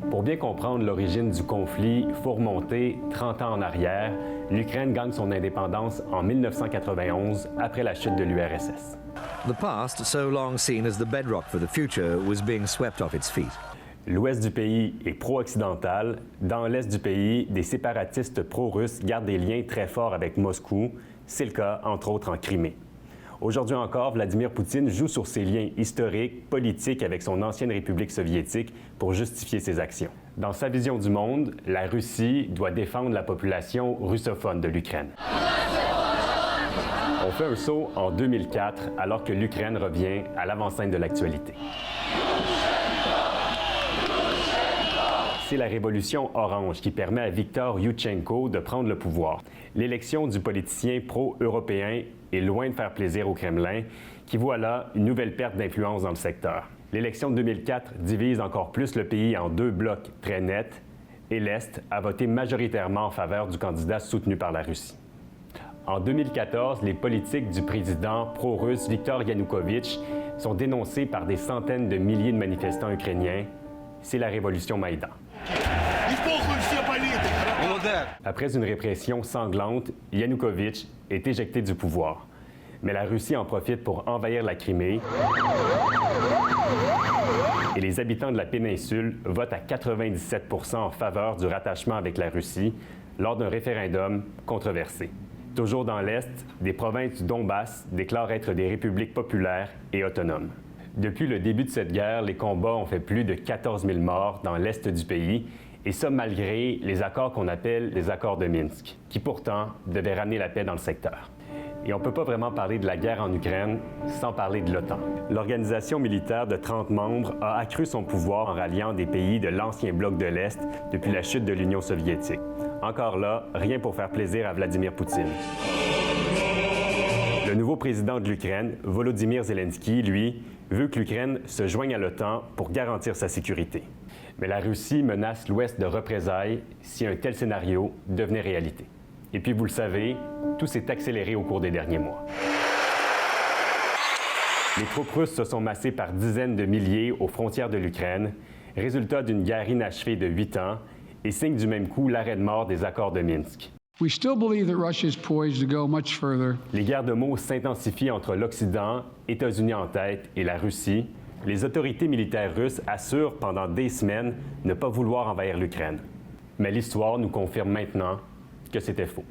Pour bien comprendre l'origine du conflit, il faut remonter 30 ans en arrière. L'Ukraine gagne son indépendance en 1991 après la chute de l'URSS. The past, so long seen as the bedrock for the future, was being swept off its feet. L'ouest du pays est pro-occidental. Dans l'est du pays, des séparatistes pro-russes gardent des liens très forts avec Moscou. C'est le cas, entre autres, en Crimée. Aujourd'hui encore, Vladimir Poutine joue sur ses liens historiques, politiques avec son ancienne République soviétique pour justifier ses actions. Dans sa vision du monde, la Russie doit défendre la population russophone de l'Ukraine. On fait un saut en 2004 alors que l'Ukraine revient à l'avant-scène de l'actualité. C'est la révolution orange qui permet à Viktor Youtchenko de prendre le pouvoir. L'élection du politicien pro-européen est loin de faire plaisir au Kremlin, qui voit là une nouvelle perte d'influence dans le secteur. L'élection de 2004 divise encore plus le pays en deux blocs très nets, et l'Est a voté majoritairement en faveur du candidat soutenu par la Russie. En 2014, les politiques du président pro-russe Viktor Yanukovych sont dénoncées par des centaines de milliers de manifestants ukrainiens. C'est la révolution Maïdan. Après une répression sanglante, Yanukovych est éjecté du pouvoir. Mais la Russie en profite pour envahir la Crimée et les habitants de la péninsule votent à 97 % en faveur du rattachement avec la Russie lors d'un référendum controversé. Toujours dans l'Est, des provinces du Donbass déclarent être des républiques populaires et autonomes. Depuis le début de cette guerre, les combats ont fait plus de 14 000 morts dans l'Est du pays, et ça malgré les accords qu'on appelle les accords de Minsk, qui pourtant devaient ramener la paix dans le secteur. Et on ne peut pas vraiment parler de la guerre en Ukraine sans parler de l'OTAN. L'organisation militaire de 30 membres a accru son pouvoir en ralliant des pays de l'ancien bloc de l'Est depuis la chute de l'Union soviétique. Encore là, rien pour faire plaisir à Vladimir Poutine. Le nouveau président de l'Ukraine, Volodymyr Zelensky, lui, veut que l'Ukraine se joigne à l'OTAN pour garantir sa sécurité. Mais la Russie menace l'Ouest de représailles si un tel scénario devenait réalité. Et puis, vous le savez, tout s'est accéléré au cours des derniers mois. Les troupes russes se sont massées par dizaines de milliers aux frontières de l'Ukraine, résultat d'une guerre inachevée de 8 ans et signe du même coup l'arrêt de mort des accords de Minsk. We still believe that Russia is poised to go much further. Les guerres de mots s'intensifient entre l'Occident, États-Unis en tête, et la Russie. Les autorités militaires russes assurent pendant des semaines ne pas vouloir envahir l'Ukraine. Mais l'histoire nous confirme maintenant que c'était faux.